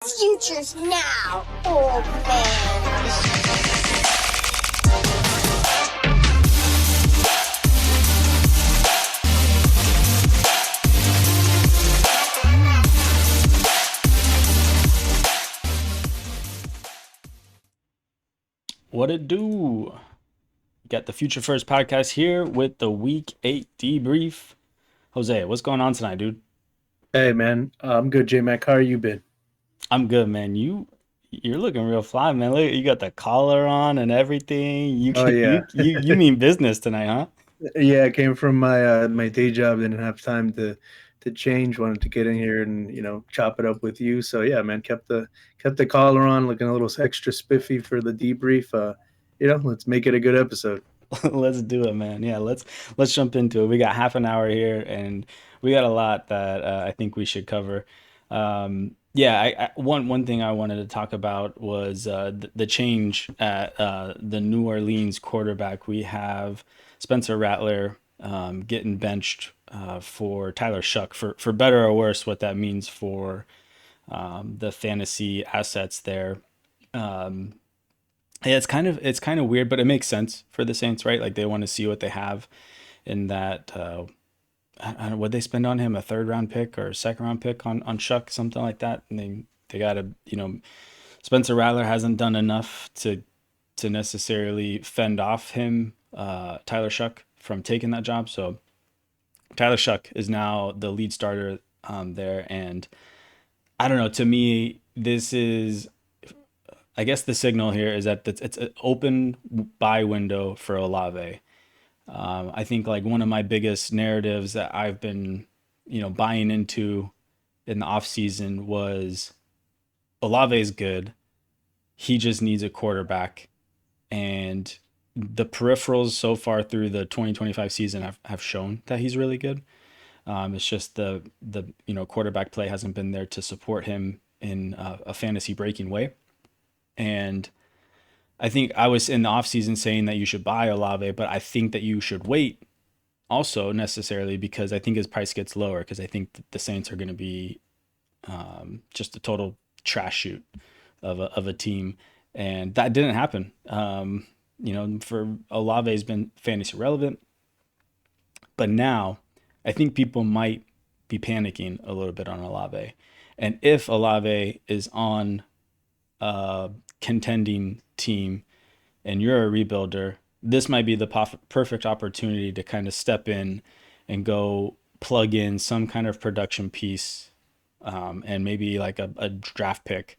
Future's now, old man. What it do? Got the Future First podcast here with the Week 8 debrief. Jose, what's going on tonight, dude? Hey man, I'm good, Jmac. How are you been? I'm good, man. You're looking real fly, man. Look, you got the collar on and everything. You Oh can, yeah, you mean business tonight, huh? yeah. I came from my day job, didn't have time to change. Wanted to get in here and chop it up with you. So yeah, man, kept the collar on, looking a little extra spiffy for the debrief. Let's make it a good episode. Let's do it, man. Yeah, let's jump into it. We got half an hour here, and we got a lot that I think we should cover. Yeah, one thing I wanted to talk about was the change at the New Orleans quarterback. We have Spencer Rattler getting benched for Tyler Shuck. For better or worse, what that means for the fantasy assets there. Um, yeah, it's kind of weird, but it makes sense for the Saints, right? Like they want to see what they have in that. I don't know what they spend on him, a third round pick or a second round pick on Shuck, something like that. And they got to, Spencer Rattler hasn't done enough to necessarily fend off him, Tyler Shuck, from taking that job. So Tyler Shuck is now the lead starter there, and I don't know. To me, this is, I guess, the signal here is that it's an open buy window for Olave. I think like one of my biggest narratives that I've been, buying into in the offseason was Olave is good. He just needs a quarterback. And the peripherals so far through the 2025 season have shown that he's really good. It's just the quarterback play hasn't been there to support him in a fantasy breaking way. And I think I was in the offseason saying that you should buy Olave, but I think that you should wait also necessarily because I think his price gets lower because I think that the Saints are going to be just a total trash shoot of a team. And that didn't happen. For Olave has been fantasy relevant, but now I think people might be panicking a little bit on Olave. And if Olave is on a contending team and you're a rebuilder, this might be the perfect opportunity to kind of step in and go plug in some kind of production piece, and maybe like a draft pick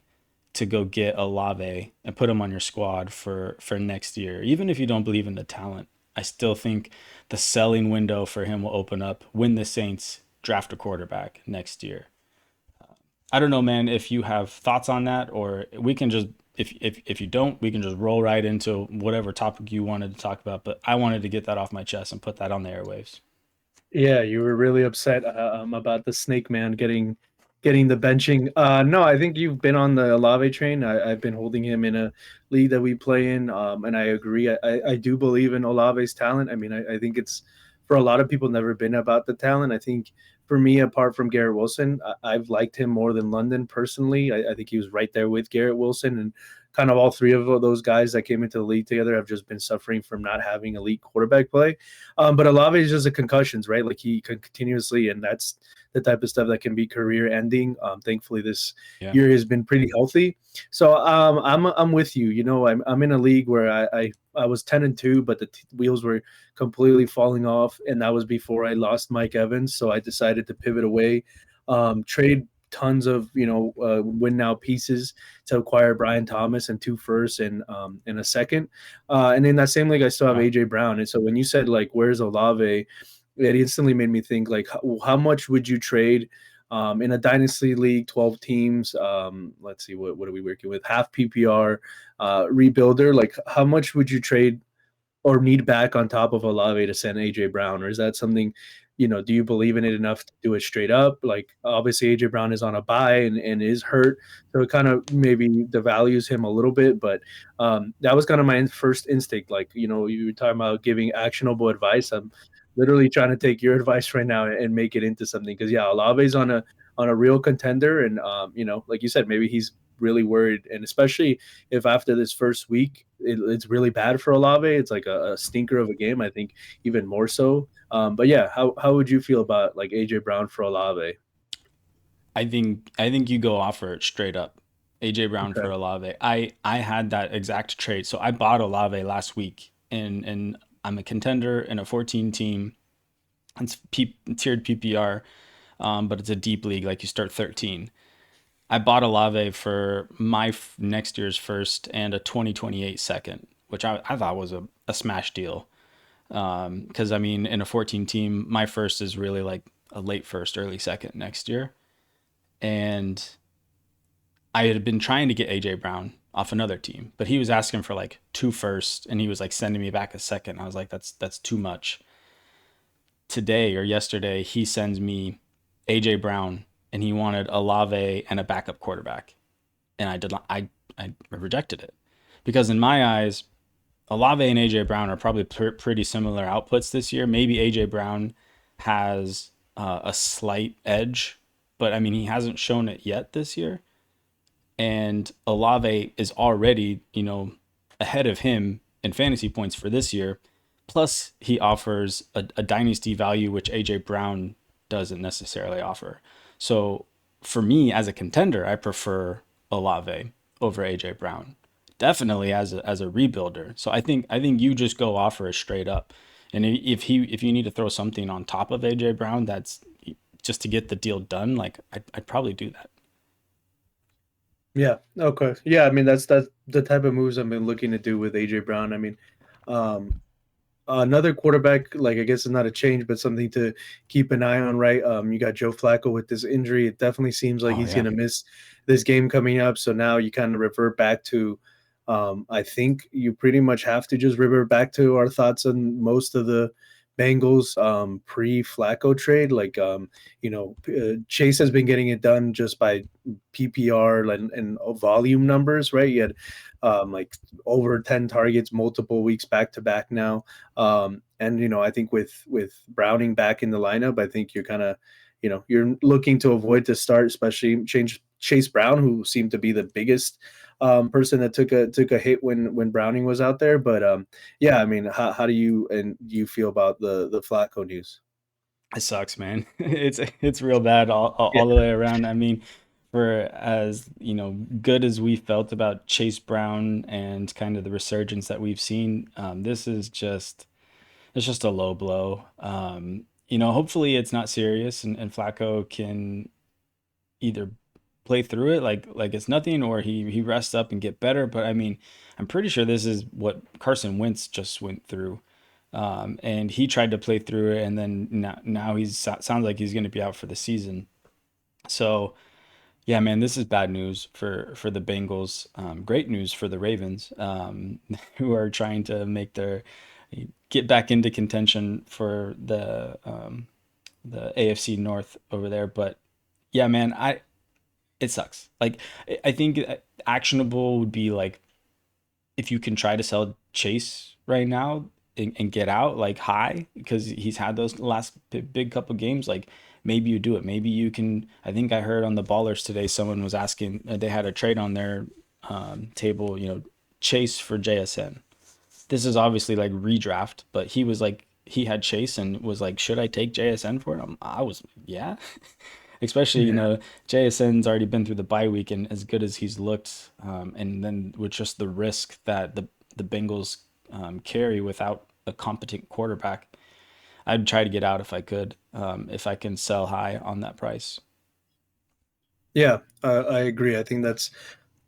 to go get Olave and put him on your squad for next year. Even if you don't believe in the talent, I still think the selling window for him will open up when the Saints draft a quarterback next year. I don't know, man, if you have thoughts on that, or we can just, if you don't, we can just roll right into whatever topic you wanted to talk about. But I wanted to get that off my chest and put that on the airwaves. Yeah, you were really upset about the Snake Man getting the benching. No, I think you've been on the Olave train. I've been holding him in a league that we play in, and I agree. I do believe in Olave's talent. I mean, I think it's for a lot of people never been about the talent. I think for me, apart from Garrett Wilson, I've liked him more than London personally. I think he was right there with Garrett Wilson, and kind of all three of those guys that came into the league together have just been suffering from not having elite quarterback play. But Olave is just a concussions, right? Like he continuously, and that's the type of stuff that can be career ending. Thankfully, this Yeah. year has been pretty healthy. So I'm with you. I'm in a league where I was 10-2, but the wheels were completely falling off, and that was before I lost Mike Evans. So I decided to pivot away, trade tons of win now pieces to acquire Brian Thomas and two firsts and a second. And in that same league, I still have Wow. AJ Brown. And so when you said like, where's Olave? It instantly made me think like, how much would you trade in a dynasty league, 12 teams? Let's see, what are we working with? Half PPR rebuilder. Like, how much would you trade or need back on top of Olave to send AJ Brown? Or is that something, do you believe in it enough to do it straight up? Like, obviously AJ Brown is on a bye and is hurt, so it kind of maybe devalues him a little bit. But that was kind of my first instinct. Like, you were talking about giving actionable advice. I'm literally trying to take your advice right now and make it into something. Because yeah, Olave's on a real contender. And like you said, maybe he's really worried, and especially if after this first week it's really bad for Olave, it's like a stinker of a game. I think even more so. But yeah, how would you feel about like AJ Brown for Olave? I think you go offer it straight up. AJ Brown Okay. for Olave. I had that exact trade. So I bought Olave last week, and I'm a contender in a 14 team. It's tiered PPR, but it's a deep league. Like you start 13. I bought Olave for my next year's first and a 2028 second, which I thought was a smash deal. Because I mean, in a 14 team, my first is really like a late first, early second next year. And I had been trying to get AJ Brown off another team, but he was asking for like two first, and he was like sending me back a second. I was like, that's too much. Today or yesterday, he sends me AJ Brown, and he wanted Olave and a backup quarterback, and I did not. I rejected it because in my eyes, Olave and AJ Brown are probably pretty similar outputs this year. Maybe AJ Brown has a slight edge, but I mean he hasn't shown it yet this year. And Olave is already, ahead of him in fantasy points for this year. Plus, he offers a dynasty value, which AJ Brown doesn't necessarily offer. So, for me as a contender, I prefer Olave over AJ Brown. Definitely as a rebuilder. So I think you just go offer it straight up. And if you need to throw something on top of AJ Brown, that's just to get the deal done. Like I'd probably do that. Yeah. Okay. Yeah. I mean, that's the type of moves I've been looking to do with AJ Brown. I mean, um, another quarterback, like I guess it's not a change, but something to keep an eye on, right? You got Joe Flacco with this injury. It definitely seems like Oh he's yeah. going to miss this game coming up. So now you kind of revert back to, I think you pretty much have to just revert back to our thoughts on most of the Bengals pre Flacco trade. Like, Chase has been getting it done just by PPR and volume numbers, right? You had like over 10 targets multiple weeks back to back now. And I think with Browning back in the lineup, I think you're kind of, you're looking to avoid to start, especially change Chase Brown, who seemed to be the biggest person that took a hit when Browning was out there. But yeah, I mean, how do you feel about the Flacco news? It sucks, man. It's real bad all the way around. I mean, for as good as we felt about Chase Brown and kind of the resurgence that we've seen, this is just it's just a low blow. Hopefully it's not serious, and Flacco can either play through it like it's nothing, or he rests up and get better. But I mean, I'm pretty sure this is what Carson Wentz just went through. And he tried to play through it, and then now sounds like he's going to be out for the season. So yeah, man, this is bad news for the Bengals. Great news for the Ravens, who are trying to get back into contention for the AFC North over there. But yeah, man, it sucks. Like I think actionable would be like if you can try to sell Chase right now and get out like high because he's had those last big couple games. Like maybe you do it. Maybe you can. I think I heard on the Ballers today someone was asking. They had a trade on their table. Chase for JSN. This is obviously like redraft, but he was like he had Chase and was like, should I take JSN for it? I was yeah. Especially, Yeah. JSN's already been through the bye week, and as good as he's looked, and then with just the risk that the Bengals carry without a competent quarterback, I'd try to get out if I could, if I can sell high on that price. Yeah, I agree. I think that's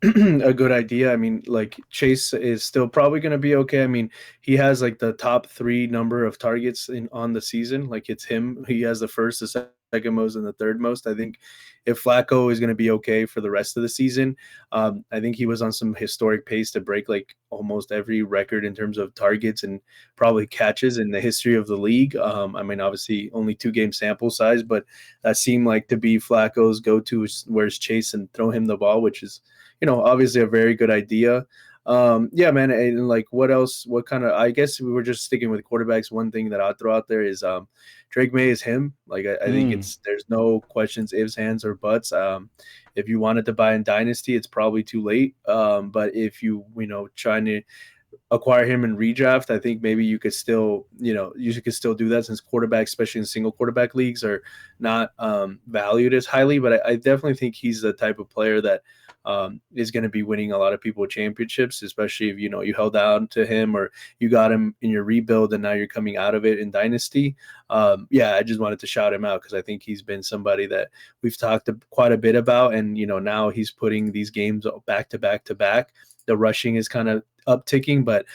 a good idea. I mean, like Chase is still probably going to be okay. I mean, he has like the top three number of targets on the season. Like it's him. He has the first, the second most, and the third most. I think if Flacco is going to be okay for the rest of the season, I think he was on some historic pace to break like almost every record in terms of targets and probably catches in the history of the league. I mean, obviously only 2 game sample size, but that seemed like to be Flacco's go-to, where's Chase and throw him the ball, which is obviously a very good idea. Yeah, man. And like, what else? What kind of? I guess we were just sticking with quarterbacks. One thing that I'd throw out there is Drake May is him. Like, I think Mm. there's no questions, ifs, ands, or buts. If you wanted to buy in Dynasty, it's probably too late. But if trying to acquire him in redraft, I think maybe you could still, you could still do that, since quarterbacks, especially in single quarterback leagues, are not valued as highly. But I definitely think he's the type of player that is going to be winning a lot of people championships, especially if you held on to him, or you got him in your rebuild and now you're coming out of it in Dynasty. Yeah, I just wanted to shout him out because I think he's been somebody that we've talked quite a bit about, and now he's putting these games back to back to back. The rushing is kind of upticking, but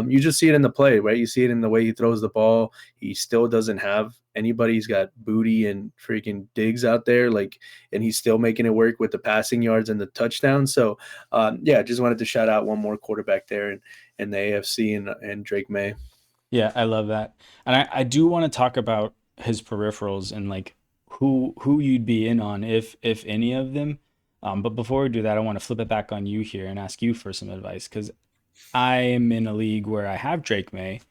you just see it in the play, right? You see it in the way he throws the ball. He still doesn't have anybody. He's got Booty and freaking Diggs out there, like, and he's still making it work with the passing yards and the touchdowns. So, yeah, just wanted to shout out one more quarterback there in the AFC, and Drake May. Yeah, I love that. And I do want to talk about his peripherals and like who you'd be in on if any of them. But before we do that, I want to flip it back on you here and ask you for some advice because I am in a league where I have Drake May,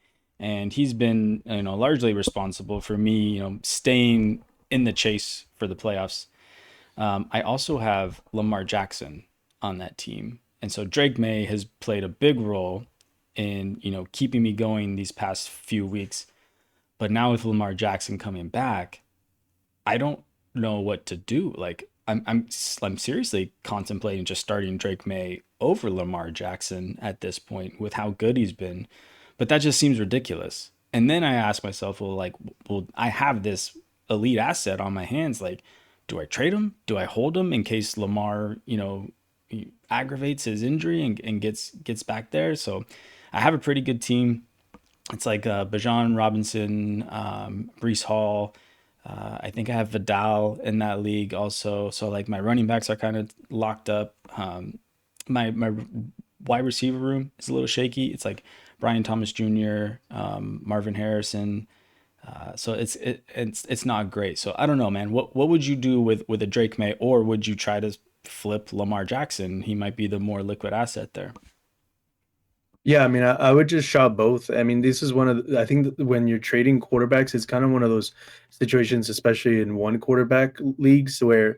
and he's been, largely responsible for me, staying in the chase for the playoffs. I also have Lamar Jackson on that team, and so Drake May has played a big role in, keeping me going these past few weeks. But now with Lamar Jackson coming back, I don't know what to do. Like I'm seriously contemplating just starting Drake May over Lamar Jackson at this point with how good he's been. But that just seems ridiculous. And then I ask myself, well, I have this elite asset on my hands. Like, do I trade him? Do I hold him in case Lamar, he aggravates his injury and gets back there? So I have a pretty good team. It's like Bijan Robinson, Brees Hall. I think I have Vidal in that league also. So like my running backs are kind of locked up. My wide receiver room is a little shaky. It's like Brian Thomas Jr., Marvin Harrison. So it's not great. So I don't know, man. What would you do with a Drake May, or would you try to flip Lamar Jackson? He might be the more liquid asset there. Yeah, I mean, I would just shop both. I mean, this is one of I think that when you're trading quarterbacks, it's kind of one of those situations, especially in one quarterback leagues, where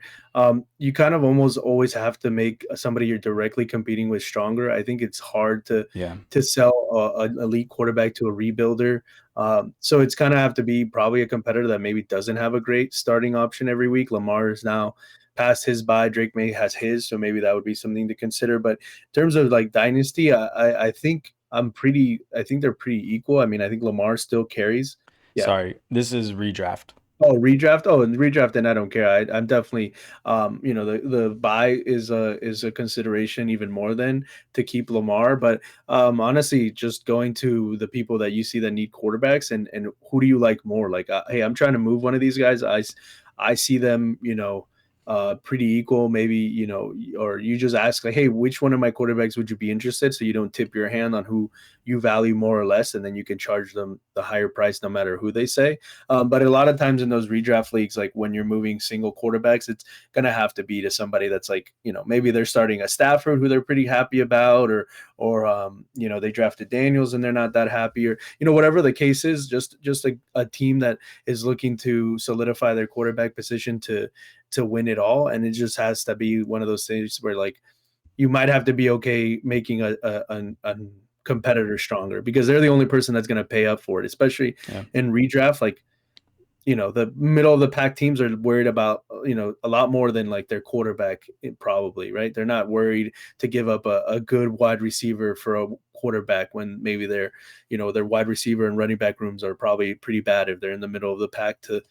you kind of almost always have to make somebody you're directly competing with stronger. I think it's hard to Yeah. sell an elite quarterback to a rebuilder. So it's kind of have to be probably a competitor that maybe doesn't have a great starting option every week. Lamar is now past his bye. Drake May has his, so maybe that would be something to consider. But in terms of like dynasty, I think I think they're pretty equal. I mean, I think Lamar still carries. Yeah. Sorry, this is redraft. Oh, redraft. Oh, and redraft, then I don't care. I'm definitely, the buy is a consideration even more than to keep Lamar. But honestly, just going to the people that you see that need quarterbacks, and who do you like more? Like, hey, I'm trying to move one of these guys. I see them, pretty equal, maybe, or you just ask like, hey, which one of my quarterbacks would you be interested? So you don't tip your hand on who you value more or less, and then you can charge them the higher price no matter who they say. But a lot of times in those redraft leagues, like when you're moving single quarterbacks, it's gonna have to be to somebody that's like, maybe they're starting a Stafford who they're pretty happy about, or they drafted Daniels and they're not that happy, or whatever the case is, just a team that is looking to solidify their quarterback position to win it all. And it just has to be one of those things where like you might have to be okay making a competitor stronger, because they're the only person that's going to pay up for it, especially Yeah. in redraft. Like, the middle of the pack teams are worried about, a lot more than like their quarterback, probably, right? They're not worried to give up a good wide receiver for a quarterback when maybe their wide receiver and running back rooms are probably pretty bad if they're in the middle of the pack to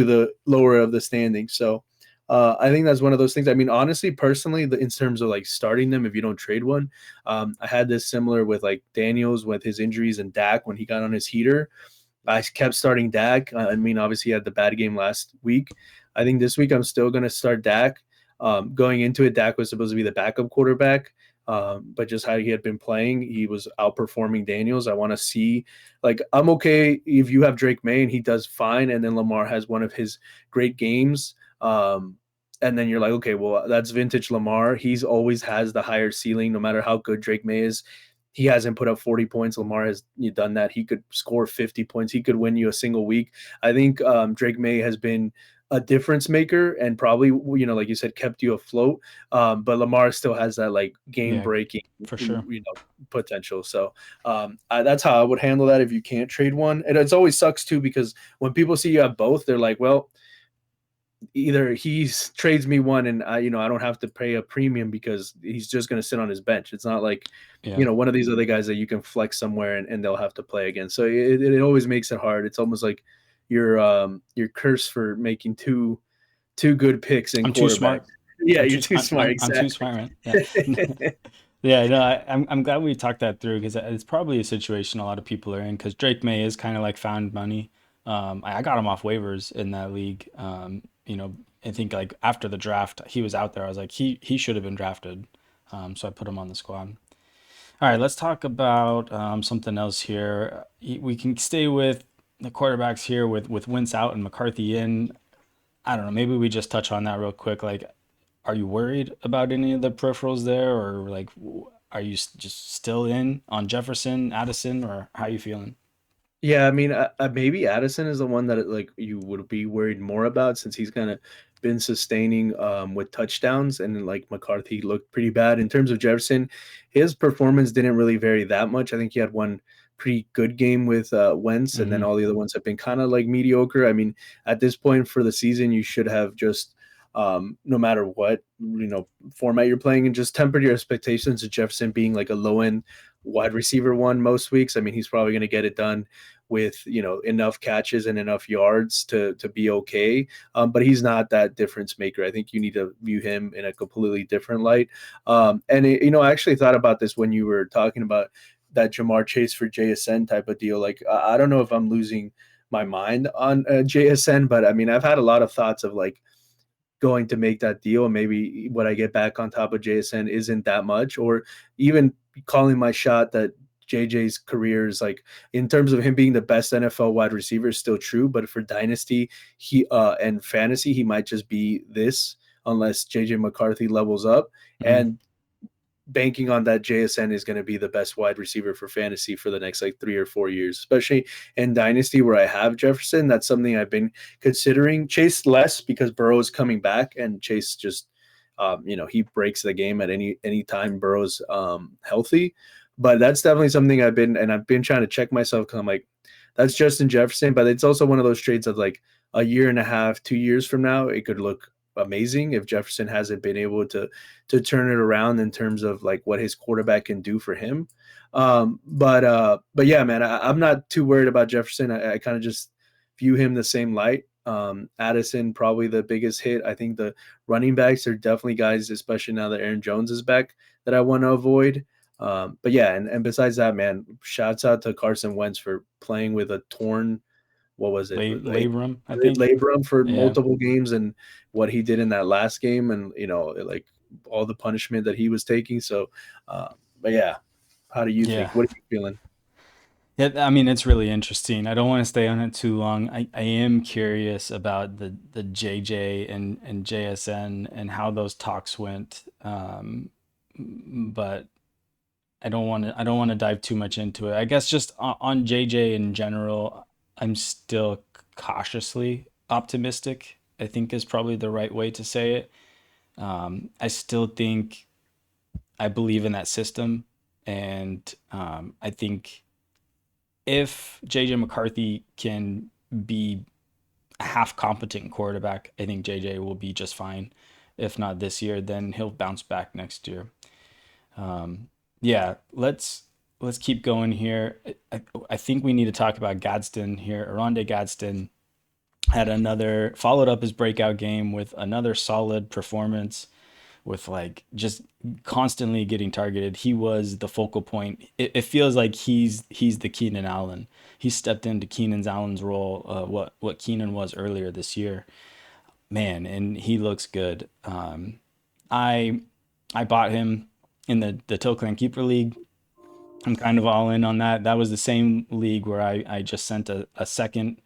the lower of the standings. So I think that's one of those things. I mean, honestly, personally, in terms of like starting them, if you don't trade one, I had this similar with like Daniels with his injuries and Dak when he got on his heater. I kept starting Dak. I mean, obviously, he had the bad game last week. I think this week I'm still going to start Dak. Going into it, Dak was supposed to be the backup quarterback, but just how he had been playing, he was outperforming Daniels. I want to see, like, I'm okay if you have Drake May and he does fine, and then Lamar has one of his great games. and then you're like, okay, well, that's vintage Lamar. He's always has the higher ceiling, no matter how good Drake May is. He hasn't put up 40 points. Lamar has done that. He could score 50 points. He could win you a single week. I think Drake May has been a difference maker and probably, like you said, kept you afloat. But Lamar still has that like game Yeah, breaking, for sure. potential. So that's how I would handle that if you can't trade one. And it's always sucks too, because when people see you have both, they're like, well, either he trades me one and I don't have to pay a premium because he's just going to sit on his bench. It's not like, Yeah. one of these other guys that you can flex somewhere and they'll have to play again. So it always makes it hard. It's almost like you're cursed for making two good picks in I'm too quarterback. smart. Yeah, you're too smart. I'm too Exactly. smart, man. Yeah. Yeah, no, I'm glad we talked that through because it's probably a situation a lot of people are in because Drake May is kind of like found money. I got him off waivers in that league. I think like after the draft, he was out there. I was like, he should have been drafted. So I put him on the squad. All right, let's talk about something else here. We can stay with the quarterbacks here with Wentz out and McCarthy in. I don't know. Maybe we just touch on that real quick. Like, are you worried about any of the peripherals there, or like, are you just still in on Jefferson, Addison, or how you feeling? Yeah, I mean, maybe Addison is the one that like you would be worried more about since he's kind of been sustaining with touchdowns, and then, like McCarthy looked pretty bad in terms of Jefferson. His performance didn't really vary that much. I think he had one pretty good game with Wentz, and then Hmm. all the other ones have been kind of like mediocre. I mean, at this point for the season, you should have just no matter what format you're playing, and just tempered your expectations of Jefferson being like a low end wide receiver one most weeks. I mean, he's probably going to get it done with enough catches and enough yards to be okay. But he's not that difference maker. I think you need to view him in a completely different light. I actually thought about this when you were talking about that Jamar Chase for JSN type of deal. Like I don't know if I'm losing my mind on JSN, but I mean I've had a lot of thoughts of like going to make that deal, and maybe what I get back on top of JSN isn't that much, or even calling my shot that JJ's career is like in terms of him being the best NFL wide receiver is still true, but for dynasty he and fantasy he might just be this unless JJ McCarthy levels up, Hmm. and banking on that JSN is going to be the best wide receiver for fantasy for the next like 3 or 4 years, especially in Dynasty where I have Jefferson. That's something I've been considering. Chase less because Burrow is coming back, and Chase just, he breaks the game at any time Burrow's healthy. But that's definitely something I've been trying to check myself because I'm like, that's Justin Jefferson, but it's also one of those trades of like a year and a half, 2 years from now, it could look amazing if Jefferson hasn't been able to turn it around in terms of like what his quarterback can do for him. But yeah, man, I'm not too worried about Jefferson. I kind of just view him the same light. Addison probably the biggest hit. I think the running backs are definitely guys, especially now that Aaron Jones is back, that I want to avoid. But yeah, and besides that, man, shouts out to Carson Wentz for playing with a torn, what was it, Labrum, I think. labrum for Yeah. multiple games, and what he did in that last game, and like all the punishment that he was taking. So, uh, but yeah, how do you Yeah. think? What are you feeling? Yeah, I mean, it's really interesting. I don't want to stay on it too long. I am curious about the JJ and JSN and how those talks went. But I don't want to dive too much into it. I guess just on JJ in general, I'm still cautiously optimistic, I think is probably the right way to say it. I still think I believe in that system, and I think if JJ McCarthy can be a half competent quarterback, I think JJ will be just fine. If not this year, then he'll bounce back next year. Um, yeah, let's keep going here. I think we need to talk about Gadsden here. ArrrJHarrrvey Gadsden had another followed up his breakout game with another solid performance with like just constantly getting targeted. He was the focal point. It feels like he's the Keenan Allen. He stepped into Keenan Allen's role, what Keenan was earlier this year. Man, and he looks good. I I bought him in the Till Clan Keeper League. I'm kind of all in on that. That was the same league where I just sent a second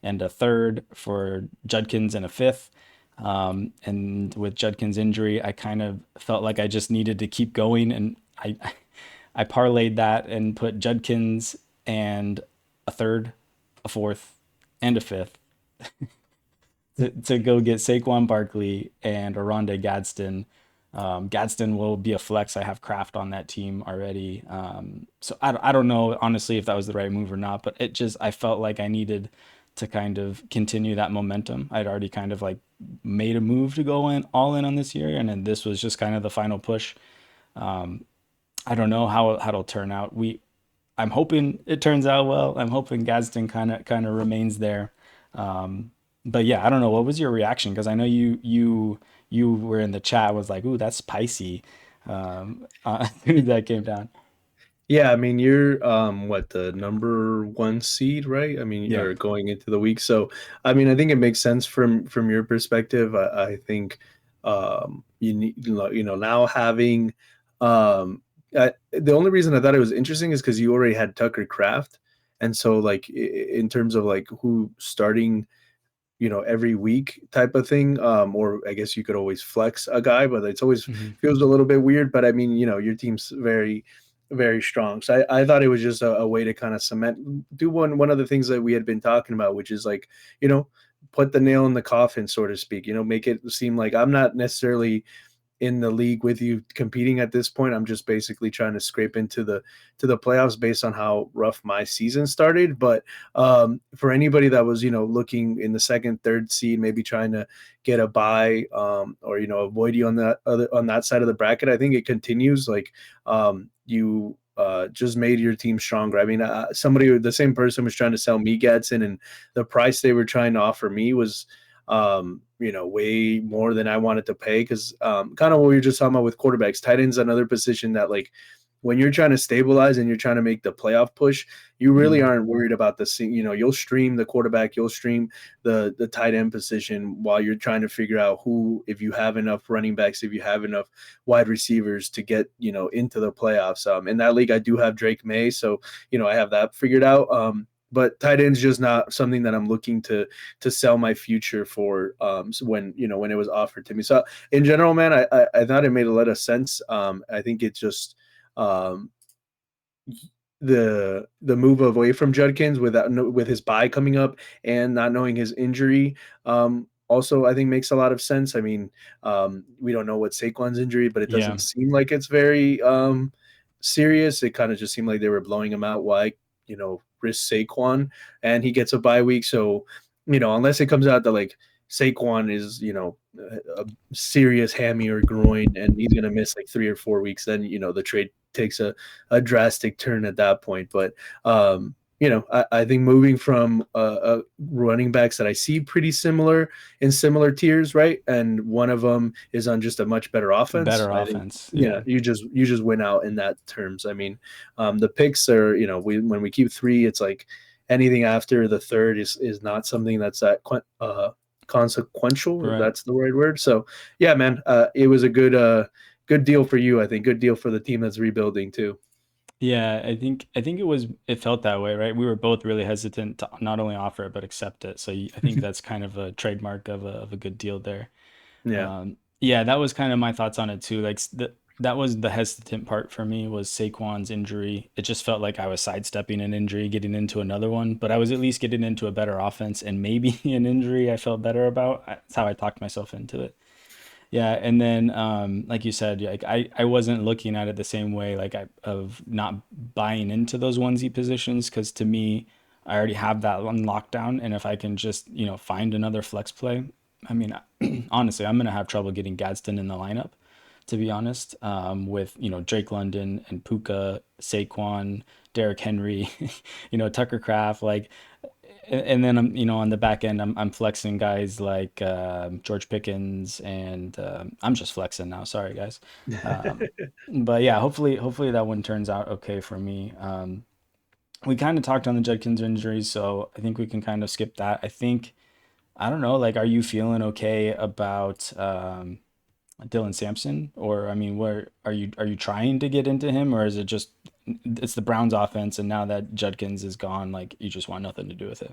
and a third for Judkins and a fifth. And with Judkins' injury, I kind of felt like I just needed to keep going, and I parlayed that and put Judkins and a third, a fourth, and a fifth to go get Saquon Barkley and ArrrJ Gadsden. Gadsden will be a flex. I have Kraft on that team already. So I don't know honestly if that was the right move or not, but it just I felt like I needed to kind of continue that momentum. I'd already kind of like made a move to go in all in on this year, and then this was just kind of the final push. I don't know how it'll turn out. I'm hoping it turns out well. I'm hoping Gadsden kind of remains there. But yeah, I don't know. What was your reaction? Because I know you were in the chat was like, "Ooh, that's spicy." As soon as that came down. Yeah, I mean you're what, the number one seed, right? I mean Yeah. you're going into the week. So I mean I think it makes sense from your perspective. I think you need, now having the only reason I thought it was interesting is because you already had Tucker Craft. And so like in terms of like who starting, every week type of thing. Or I guess you could always flex a guy, but it's always Hmm. feels a little bit weird. But I mean, your team's very, very strong. So I thought it was just a way to kind of do one of the things that we had been talking about, which is like, you know, put the nail in the coffin, so to speak, make it seem like I'm not necessarily in the league with you competing at this point. I'm just basically trying to scrape into the playoffs based on how rough my season started. But for anybody that was looking in the second, third seed, maybe trying to get a bye, or avoid you on that side of the bracket, I think it continues. Like you just made your team stronger. I mean, the same person was trying to sell me Gadsden, and the price they were trying to offer me was way more than I wanted to pay. Because kind of what we were just talking about with quarterbacks, tight ends, another position that like when you're trying to stabilize and you're trying to make the playoff push, you really Hmm. aren't worried about you'll stream the quarterback, you'll stream the tight end position while you're trying to figure out if you have enough running backs, if you have enough wide receivers to get, into the playoffs. In that league, I do have Drake May. So, I have that figured out. But tight end's just not something that I'm looking to sell my future for. So when it was offered to me. So in general, man, I thought it made a lot of sense. I think it just um, the move away from Judkins with his bye coming up and not knowing his injury. Also, I think makes a lot of sense. I mean, we don't know what Saquon's injury, but it Yeah. doesn't seem like it's very serious. It kind of just seemed like they were blowing him out. Why, risk Saquon and he gets a bye week? So, unless it comes out that like Saquon is, a serious hammy or groin and he's going to miss like 3 or 4 weeks, then, the trade takes a drastic turn at that point. But, I think moving from running backs that I see pretty similar in similar tiers, right? And one of them is on just a much better offense. Better I think, offense. yeah, Yeah. you just win out in that terms. I mean, the picks are, when we keep three, it's like anything after the third is not something that's that consequential, if Right. that's the right word. So yeah, man, it was a good deal for you. I think good deal for the team that's rebuilding too. Yeah, I think it felt that way, right? We were both really hesitant to not only offer it but accept it. So I think that's kind of a trademark of a good deal there. Yeah. Yeah, that was kind of my thoughts on it too. Like that was the hesitant part for me was Saquon's injury. It just felt like I was sidestepping an injury, getting into another one, but I was at least getting into a better offense and maybe an injury I felt better about. That's how I talked myself into it. Yeah, and then like you said, like I wasn't looking at it the same way, like of not buying into those onesie positions because to me, I already have that on lockdown, and if I can just find another flex play, I mean, honestly, I'm gonna have trouble getting Gadsden in the lineup, to be honest. With Drake London and Puka, Saquon, Derrick Henry, Tucker Craft, like and then I'm on the back end I'm flexing guys like George Pickens and I'm just flexing now. Sorry guys. Um, but yeah, hopefully that one turns out okay for me. We kind of talked on the Judkins injuries, so I think we can kind of skip that. I don't know, like, are you feeling okay about Dylan Sampson, or I mean, where are you trying to get into him, or is it just it's the Browns offense and now that Judkins is gone, like you just want nothing to do with it?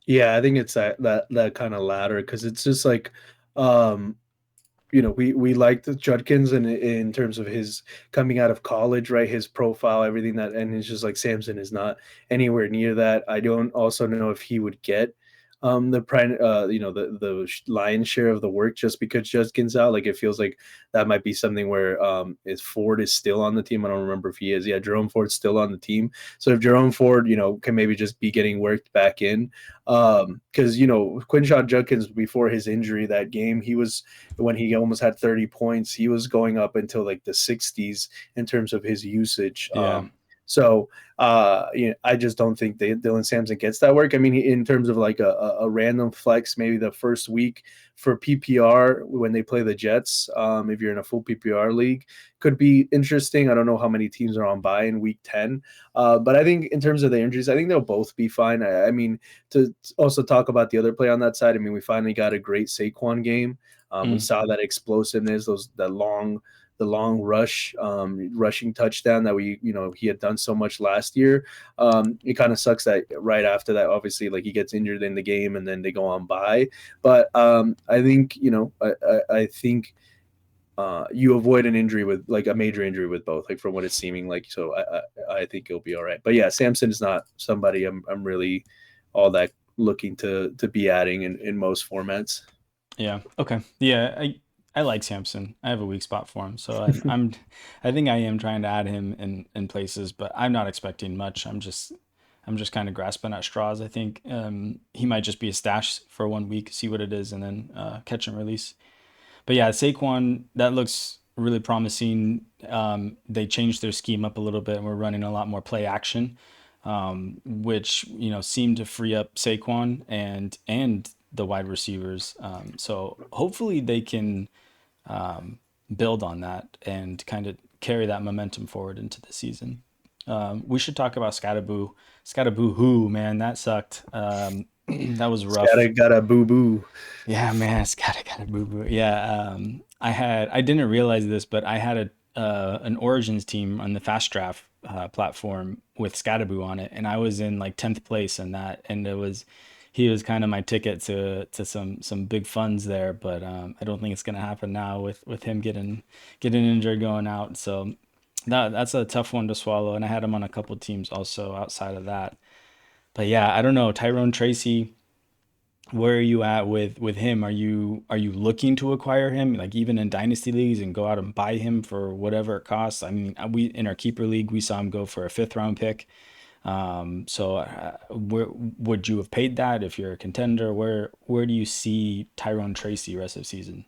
Yeah, I think it's that kind of ladder because it's just like Um, we liked Judkins in terms of his coming out of college, right? His profile, everything that, and it's just like Samson is not anywhere near that. I don't also know if he would get the prime, the lion's share of the work just because Judkins out. Like it feels like that might be something where is Ford is still on the team. I don't remember if he is. Yeah, Jerome Ford's still on the team. So if Jerome Ford, can maybe just be getting worked back in, because Quinshon Judkins before his injury that game, he was when he almost had 30 points, he was going up until like the 60s in terms of his usage. Yeah. So I just don't think Dylan Sampson gets that work. I mean, in terms of like a random flex, maybe the first week for PPR when they play the Jets, if you're in a full PPR league, could be interesting. I don't know how many teams are on bye in week 10. But I think in terms of the injuries, I think they'll both be fine. I mean, to also talk about the other play on that side, I mean, we finally got a great Saquon game. We saw that explosiveness, the long rushing touchdown that he had done so much last year. It kind of sucks that right after that, obviously, like he gets injured in the game and then they go on bye. But I think I think you avoid an injury with like a major injury with both, like from what it's seeming like. So I think it'll be all right. But yeah, Samson is not somebody I'm really all that looking to be adding in most formats. Yeah. Okay. Yeah. I like Samson. I have a weak spot for him, so I think I am trying to add him in places, but I'm not expecting much. I'm just kind of grasping at straws. I think he might just be a stash for 1 week, see what it is, and then catch and release. But yeah, Saquon, that looks really promising. They changed their scheme up a little bit, and we're running a lot more play action, which seemed to free up Saquon and the wide receivers. So hopefully they can build on that and kind of carry that momentum forward into the season. We should talk about Skattebo. Skattebo, who man, that sucked. That was rough. Got a boo boo. Yeah, man, it's gotta boo boo. Yeah, I didn't realize this, but I had an Origins team on the Fast Draft platform with Skattebo on it, and I was in like 10th place in that, and he was kind of my ticket to some big funds there, but I don't think it's gonna happen now with him getting injured going out. So that's a tough one to swallow, and I had him on a couple teams also outside of that. But yeah, I don't know, Tyrone Tracy, where are you at with him? Are you looking to acquire him, like even in dynasty leagues, and go out and buy him for whatever it costs? I mean, we in our keeper league we saw him go for a fifth round pick. So where would you have paid that if you're a contender? Where do you see Tyrone Tracy rest of season?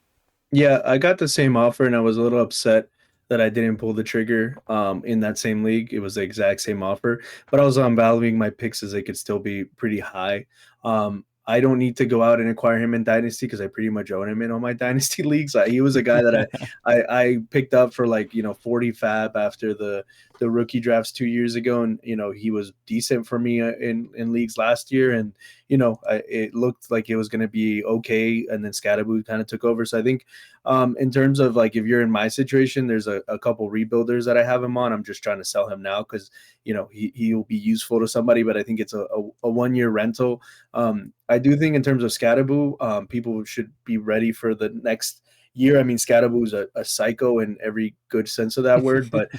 Yeah, I got the same offer and I was a little upset that I didn't pull the trigger in that same league. It was the exact same offer, but I was valuing my picks as they could still be pretty high. I don't need to go out and acquire him in Dynasty because I pretty much own him in all my Dynasty leagues. He was a guy that I picked up for like 40 fab after the rookie drafts 2 years ago, and he was decent for me in leagues last year, and it looked like it was going to be okay, and then Skattebo kind of took over. So I think in terms of like if you're in my situation, there's a couple rebuilders that I have him on. I'm just trying to sell him now because he'll be useful to somebody, but I think it's a 1 year rental. I do think in terms of Skattebo, people should be ready for the next year. I mean, Skattebo is a psycho in every good sense of that word, but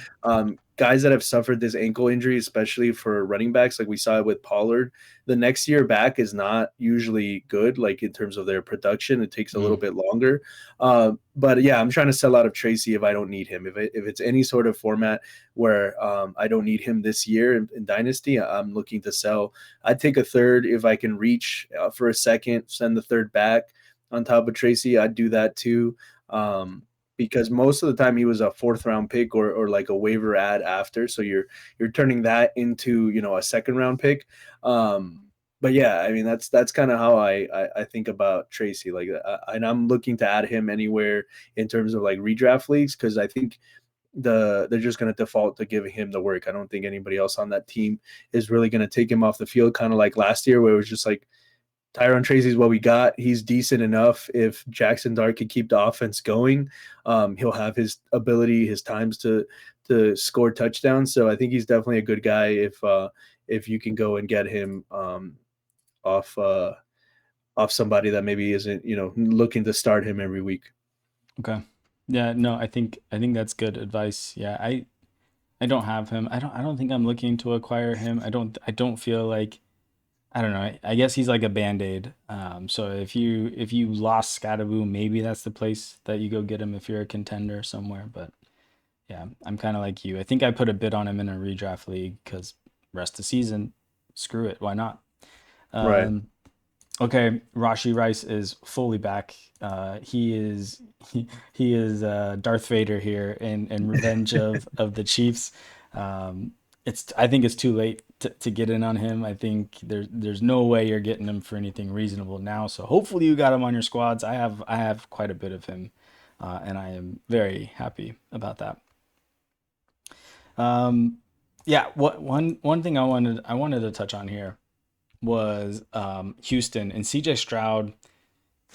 guys that have suffered this ankle injury, especially for running backs, like we saw it with Pollard, the next year back is not usually good, like in terms of their production. It takes a little Mm, bit longer. But yeah, I'm trying to sell out of Tracy if I don't need him. If it's any sort of format where I don't need him this year in Dynasty, I'm looking to sell. I'd take a third if I can reach for a second, send the third back on top of Tracy. I'd do that too. Because most of the time he was a fourth round pick or like a waiver ad after. So you're turning that into, a second round pick. But yeah, I mean, that's kind of how I think about Tracy. Like, and I'm looking to add him anywhere in terms of like redraft leagues, because I think they're just going to default to giving him the work. I don't think anybody else on that team is really going to take him off the field, kind of like last year where it was just like Tyrone Tracy is what we got. He's decent enough. If Jackson Dart can keep the offense going, he'll have his ability, his times to score touchdowns. So I think he's definitely a good guy if you can go and get him off off somebody that maybe isn't, looking to start him every week. Okay. Yeah, no, I think that's good advice. Yeah, I don't have him. I don't think I'm looking to acquire him. I don't feel like I don't know. I guess he's like a band-aid. So if you lost Skattebo, maybe that's the place that you go get him if you're a contender somewhere. But yeah, I'm kind of like you. I think I put a bid on him in a redraft league because rest of season, screw it, why not? Right. Um, okay, Rashi Rice is fully back. He is Darth Vader here in Revenge of the Chiefs. Um, I think it's too late to get in on him. I think there's no way you're getting him for anything reasonable now. So hopefully you got him on your squads. I have quite a bit of him, and I am very happy about that. Um, yeah, one thing I wanted to touch on here was Houston and CJ Stroud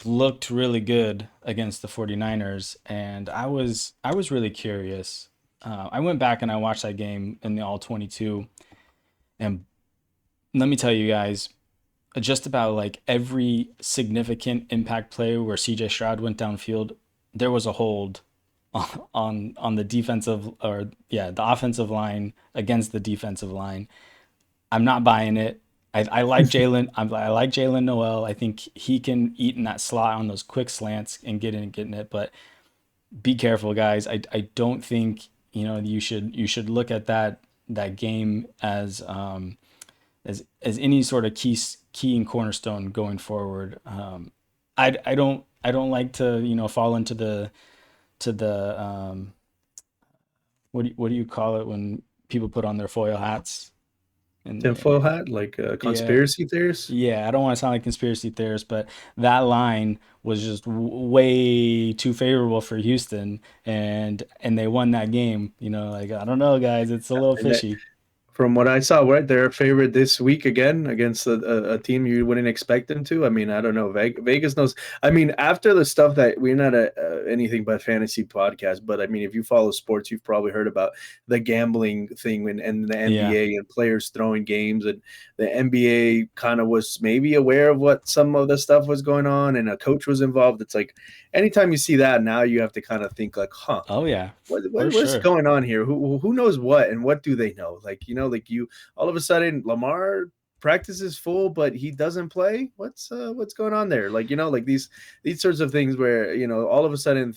looked really good against the 49ers, and I was really curious. I went back and I watched that game in the all 22, and let me tell you guys, just about like every significant impact play where CJ Stroud went downfield, there was a hold on the defensive, or yeah, the offensive line against the defensive line. I'm not buying it. I like Jalen. I like Jalen Noel. I think he can eat in that slot on those quick slants and getting it. But be careful, guys. I don't think you should look at that game as any sort of key and cornerstone going forward. I don't like to fall into the what do you call it when people put on their foil hats Tinfoil and hat, like yeah. conspiracy theories. Yeah, I don't want to sound like conspiracy theorist, but that line was just way too favorable for Houston, and they won that game. Like I don't know, guys, it's a little And fishy. from what I saw, right, they're a favorite this week again against a team you wouldn't expect them to. I mean, I don't know. Vegas knows. I mean, after the stuff that we're not anything but fantasy podcast, but I mean, if you follow sports, you've probably heard about the gambling thing and the Yeah, NBA and players throwing games, and the NBA kind of was maybe aware of what some of the stuff was going on, and a coach was involved. It's like anytime you see that, now you have to kind of think like, huh, oh yeah, for what's sure. going on here? Who knows what, and what do they know? Like, like you all of a sudden Lamar practices full, but he doesn't play. What's going on there? Like, like these sorts of things where, all of a sudden,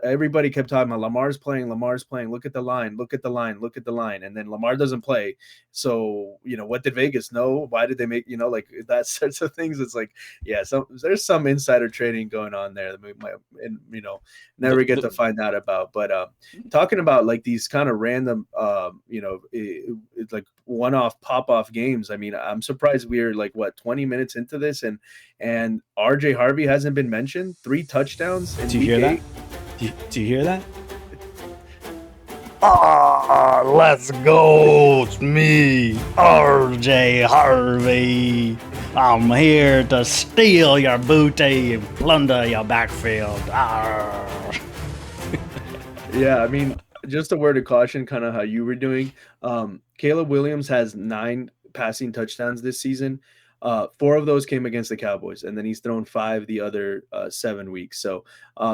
everybody kept talking about Lamar's playing. Look at the line, look at the line, look at the line, and then Lamar doesn't play. So, what did Vegas know? Why did they make, like that sorts of things? It's like, yeah, there's some insider trading going on there that we might, and The, never get to the, find out about. But talking about like these kind of random, it's like one-off pop-off games. I mean, I'm surprised we're like what 20 minutes into this, and ArrrJ Harrvey hasn't been mentioned. 3 touchdowns in do you week hear that? 8. Do you hear that? Let's go. It's me, RJ Harvey. I'm here to steal your booty and plunder your backfield. Arr. Yeah, I mean, just a word of caution, kind of how you were doing. Caleb Williams has 9 passing touchdowns this season. 4 of those came against the Cowboys, and then he's thrown 5 the other 7 weeks. So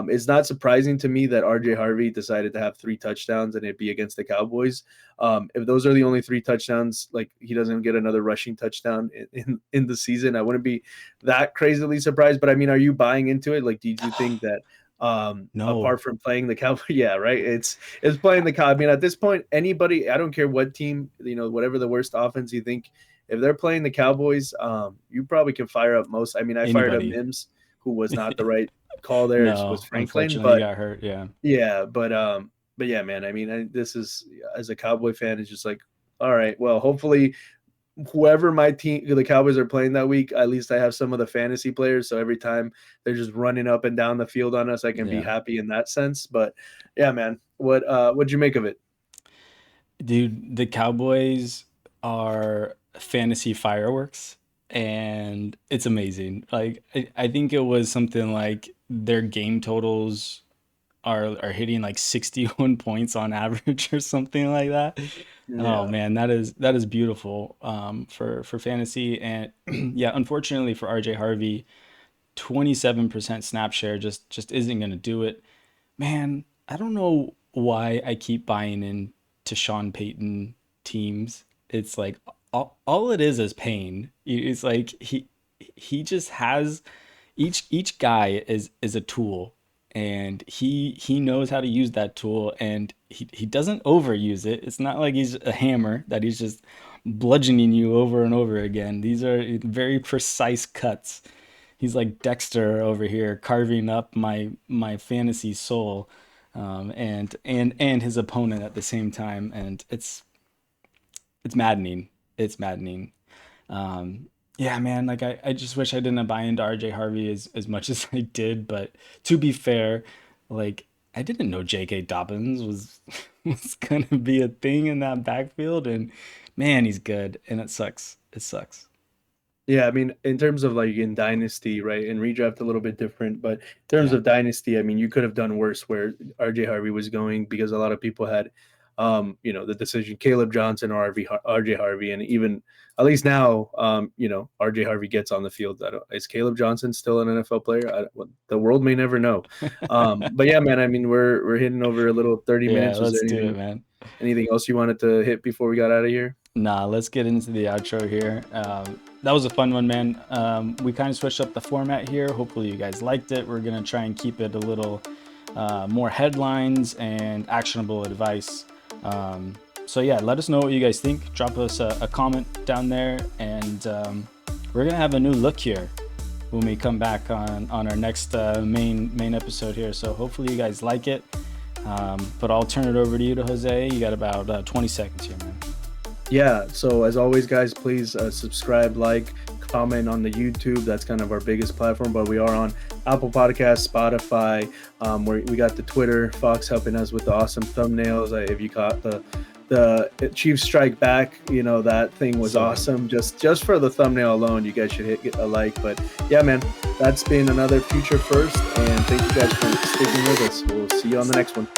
it's not surprising to me that ArrrJ Harrvey decided to have 3 touchdowns and it be against the Cowboys. If those are the only 3 touchdowns, like he doesn't get another rushing touchdown in the season, I wouldn't be that crazily surprised. But I mean, are you buying into it? Like, did you think that No. apart from playing the Cowboy, yeah, right, it's playing the Cow. I mean, at this point, anybody, I don't care what team, whatever the worst offense you think, if they're playing the Cowboys, you probably can fire up most. I mean, I fired up Anybody? Mims, who was not the right call there. It was No, Franklin, unfortunately, he but got hurt. Yeah. yeah, but yeah, man. I mean, this is, as a Cowboy fan, it's just like, all right, well, hopefully whoever my team, the Cowboys are playing that week, at least I have some of the fantasy players. So every time they're just running up and down the field on us, I can be Yeah. happy in that sense. But yeah, man, what'd you make of it? Dude, the Cowboys are fantasy fireworks, and it's amazing. Like I think it was something like their game totals are hitting like 61 points on average or something like that. Oh Yeah, man, that is beautiful for fantasy. And yeah, unfortunately for RJ Harvey, 27% snap share just isn't going to do it. Man, I don't know why I keep buying into Sean Payton teams. It's like all it is pain. It's like he just has each guy is a tool, and he knows how to use that tool, and he doesn't overuse it. It's not like he's a hammer that he's just bludgeoning you over and over again. These are very precise cuts. He's like Dexter over here carving up my fantasy soul, and his opponent at the same time, and it's maddening. It's maddening. Yeah, man, like I just wish I didn't buy into ArrrJ Harrvey as much as I did, but to be fair, like I didn't know J.K. Dobbins was was gonna be a thing in that backfield, and man, he's good, and it sucks. It sucks. Yeah, I mean, in terms of like in Dynasty, right, and redraft a little bit different, but in terms Yeah. of Dynasty, I mean, you could have done worse where ArrrJ Harrvey was going because a lot of people had, the decision Caleb Johnson or ArrrJ Harrvey, and even at least now, ArrrJ Harrvey gets on the field. Is Caleb Johnson still an NFL player? The world may never know. But yeah, man, I mean, we're hitting over a little 30 Yeah, minutes. Was let's there do it, man. anything else you wanted to hit before we got out of here? Nah, let's get into the outro here. That was a fun one, man. We kind of switched up the format here. Hopefully you guys liked it. We're gonna try and keep it a little more headlines and actionable advice. So yeah, let us know what you guys think. Drop us a comment down there, and we're gonna have a new look here when we come back on our next main episode here. So hopefully you guys like it. But I'll turn it over to you, to Jose. You got about 20 seconds here, man. Yeah, so as always, guys, please subscribe, like, comment on the YouTube. That's kind of our biggest platform, but we are on Apple Podcasts, Spotify. We got the Twitter, Fox helping us with the awesome thumbnails. If you caught the Chiefs strike back, that thing was awesome. Just for the thumbnail alone, you guys should hit a like. But yeah, man, that's been another Future First, and thank you guys for sticking with us. We'll see you on the next one.